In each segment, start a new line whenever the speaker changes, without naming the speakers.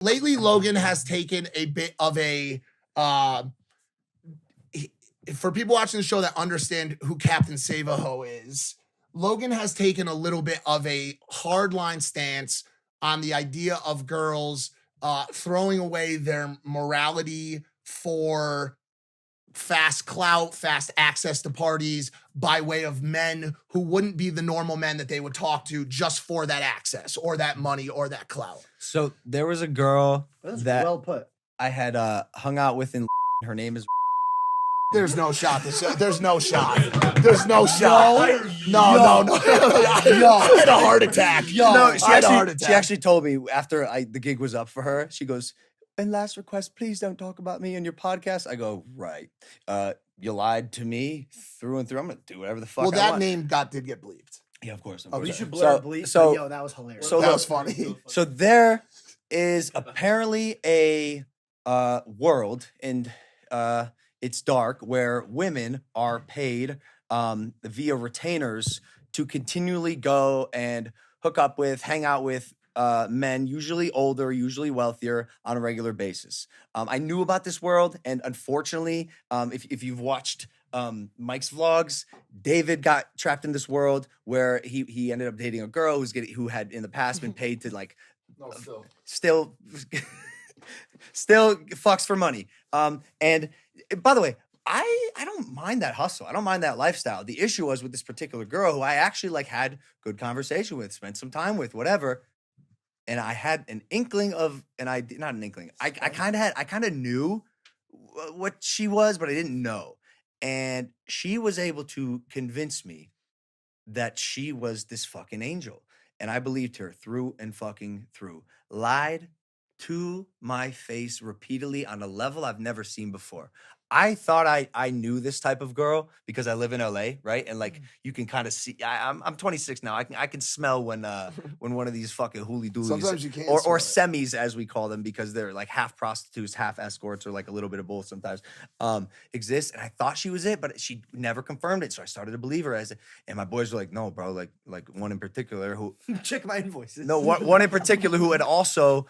lately Logan has taken a bit of a for people watching the show that understand who Captain Save-A-Ho is, Logan has taken a little bit of a hardline stance on the idea of girls throwing away their morality for fast clout, fast access to parties by way of men who wouldn't be the normal men that they would talk to just for that access or that money or that clout.
So there was a girl that
well put.
I had hung out with in her name is
There's no shot. There's no shot. There's no shot. No. I had a heart attack.
No,
I had a heart attack.
she actually told me after the gig was up for her, she goes, and last request, please don't talk about me on your podcast. I go, right. You lied to me through and through. I'm going to do whatever the fuck I
that
want.
name did get bleeped.
Yeah, of course.
We should blur bleep.
So,
yo, that was hilarious.
So
that was funny.
So there is apparently a world, and it's dark, where women are paid via retainers to continually go and hook up with, hang out with men, usually older, usually wealthier, on a regular basis. I knew about this world, and unfortunately, if you've watched Mike's vlogs, David got trapped in this world where he ended up dating a girl who had in the past been paid to like still fucks for money. And by the way, I don't mind that hustle. I don't mind that lifestyle. The issue was with this particular girl who I actually like had good conversation with, spent some time with, whatever. And I had an inkling of, not an inkling. I kind of knew what she was, but I didn't know. And she was able to convince me that she was this fucking angel. And I believed her through and fucking through. Lied to my face repeatedly on a level I've never seen before. I thought I knew this type of girl because I live in LA, right? And like you can kind of see. I'm 26 now. I can smell when one of these fucking hooly doolies,
Sometimes you can't
or semis as we call them because they're like half prostitutes, half escorts, or like a little bit of both sometimes exists. And I thought she was it, but she never confirmed it. So I started to believe her as it. And my boys were like, no, bro, like one in particular who
check my invoices.
No, one in particular who had also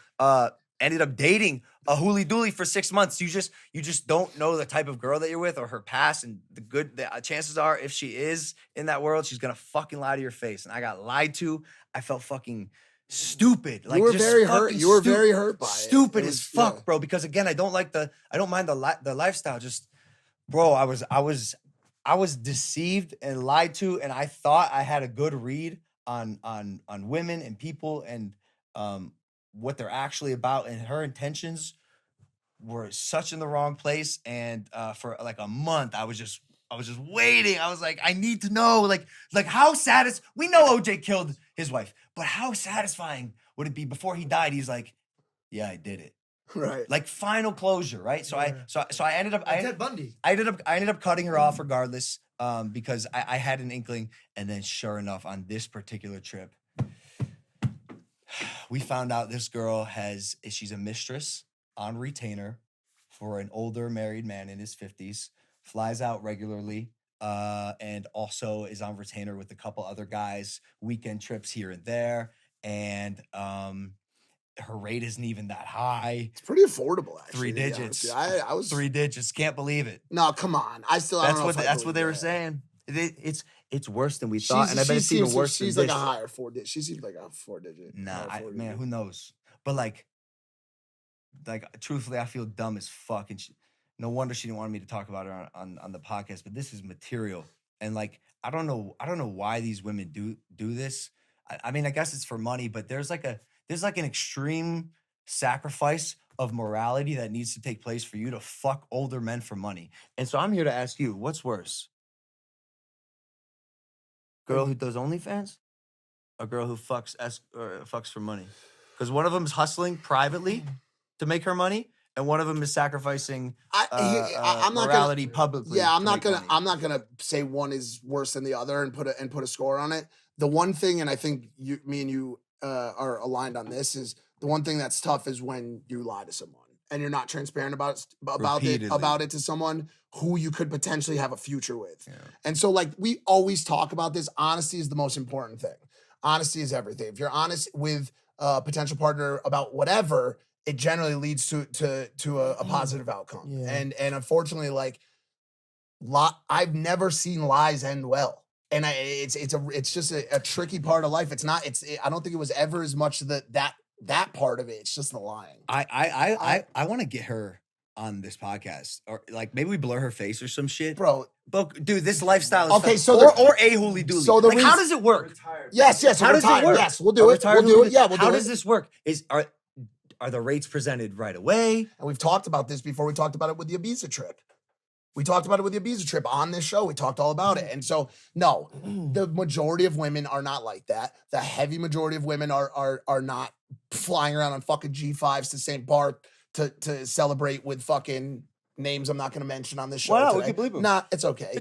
ended up dating a hooly dooly for 6 months. You just don't know the type of girl that you're with or her past, and the chances are if she is in that world, she's gonna fucking lie to your face. And I got lied to. I felt fucking stupid. Like
you were very hurt. You were very hurt by it.
Stupid as fuck, bro. Because again, I don't mind the lifestyle. Just, bro, I was deceived and lied to, and I thought I had a good read on women and people and what they're actually about, and her intentions were such in the wrong place. And for like a month, I was just waiting. I was like, I need to know, like how we know OJ killed his wife, but how satisfying would it be before he died? He's like, yeah, I did it.
Right.
Like final closure, right? So
Yeah.
I ended up
Ted Bundy.
I ended up cutting her off regardless, because I had an inkling. And then sure enough, on this particular trip, we found out this girl she's a mistress on retainer for an older married man in his 50s, flies out regularly, and also is on retainer with a couple other guys, weekend trips here and there. And her rate isn't even that high.
It's pretty affordable, actually.
3 digits.
I was
3 digits. Can't believe it.
No, come on. I don't know.
That's what they were saying. It's worse than we thought, and I bet it's even worse.
She's like a higher 4 digit. She seems like a 4 digit.
Nah, man, who knows? But like truthfully, I feel dumb as fuck, and no wonder she didn't want me to talk about her on the podcast. But this is material, and like I don't know why these women do this. I mean, I guess it's for money, but there's like an extreme sacrifice of morality that needs to take place for you to fuck older men for money. And so I'm here to ask you, what's worse? Girl who does OnlyFans, a girl who fucks for money, because one of them is hustling privately to make her money, and one of them is sacrificing
I'm not
morality
gonna,
publicly.
Yeah, I'm not gonna say one is worse than the other and put a score on it. The one thing, and I think me and you are aligned on this, is the one thing that's tough is when you lie to someone and you're not transparent about it to someone who you could potentially have a future with. Yeah. And so like we always talk about this, honesty is the most important thing. Honesty is everything. If you're honest with a potential partner about whatever, it generally leads to a positive outcome.
Yeah.
And unfortunately, like I've never seen lies end well. And it's just a tricky part of life. I don't think it was ever as much that part of it. It's just the lying.
I want to get her on this podcast, or like maybe we blur her face or some shit.
Bro,
But dude, this lifestyle is
Okay,
fun.
so
or a holy dooley.
so the
like, how
reason-
does it work?
yes, so
How does
retire.
it work?
Yes, we'll do
A
it.
retired
We'll do it.
holy-
Yeah, we'll do it.
How does this work? Are the rates presented right away?
And we've talked about this before. We talked about it with the Ibiza trip. We talked about it with the Ibiza trip on this show. We talked all about it. And so, no, the majority of women are not like that. The heavy majority of women are not flying around on fucking G5s to St. Bart to celebrate with fucking names I'm not going to mention on this show.
Why not? We
today.
can bleep 'em.
Nah, it's okay.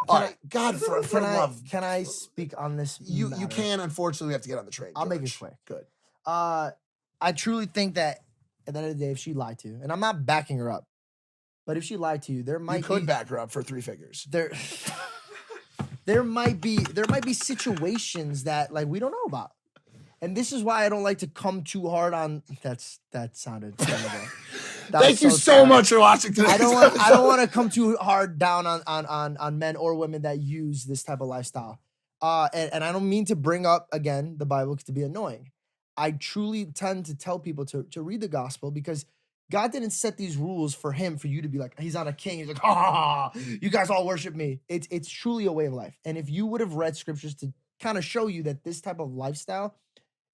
All right. God, for love.
Can I speak on this?
You
matter?
can. Unfortunately, we have to get on the train.
I'll make it
George.
quick.
Good.
I truly think that at the end of the day, if she lied to you, and I'm not backing her up, but if she lied to you, there might
You could
be
back her up for 3 figures.
there might be situations that like we don't know about. And this is why I don't like to come too hard on that sounded terrible. That
Thank
was
you
so
so
sad.
much for watching today.
I don't want to come too hard down on men or women that use this type of lifestyle. And I don't mean to bring up again the Bible to be annoying. I truly tend to tell people to read the gospel because God didn't set these rules for you to be like, he's on a king. He's like, ha, you guys all worship me. It's truly a way of life. And if you would have read scriptures to kind of show you that this type of lifestyle,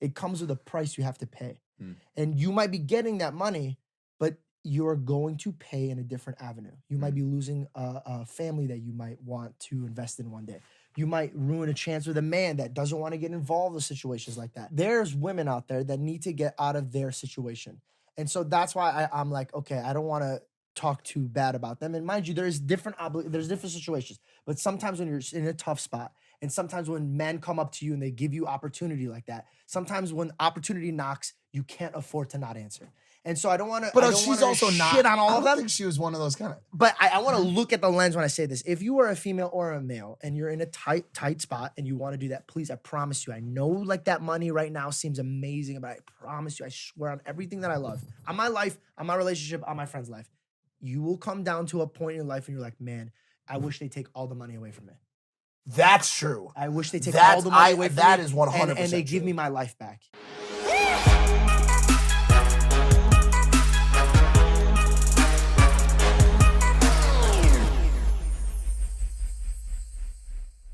it comes with a price you have to pay. And you might be getting that money, but you're going to pay in a different avenue. You might be losing a family that you might want to invest in one day. You might ruin a chance with a man that doesn't want to get involved in situations like that. There's women out there that need to get out of their situation. And so that's why I'm like, okay, I don't want to talk too bad about them. And mind you, there's different situations. But sometimes when you're in a tough spot, and sometimes when men come up to you and they give you opportunity like that, sometimes when opportunity knocks, you can't afford to not answer. And so I don't want to.
But she's also not.
shit on all
I
of
don't
them.
think she was one of those kind of.
But I want to look at the lens when I say this. If you are a female or a male and you're in a tight spot and you want to do that, please, I promise you, I know like that money right now seems amazing, but I promise you, I swear on everything that I love, on my life, on my relationship, on my friend's life, you will come down to a point in life and you're like, man, I wish they take all the money away from me.
That's true.
I wish they take all the money away from me.
That is 100%
and they give
true.
me my life back.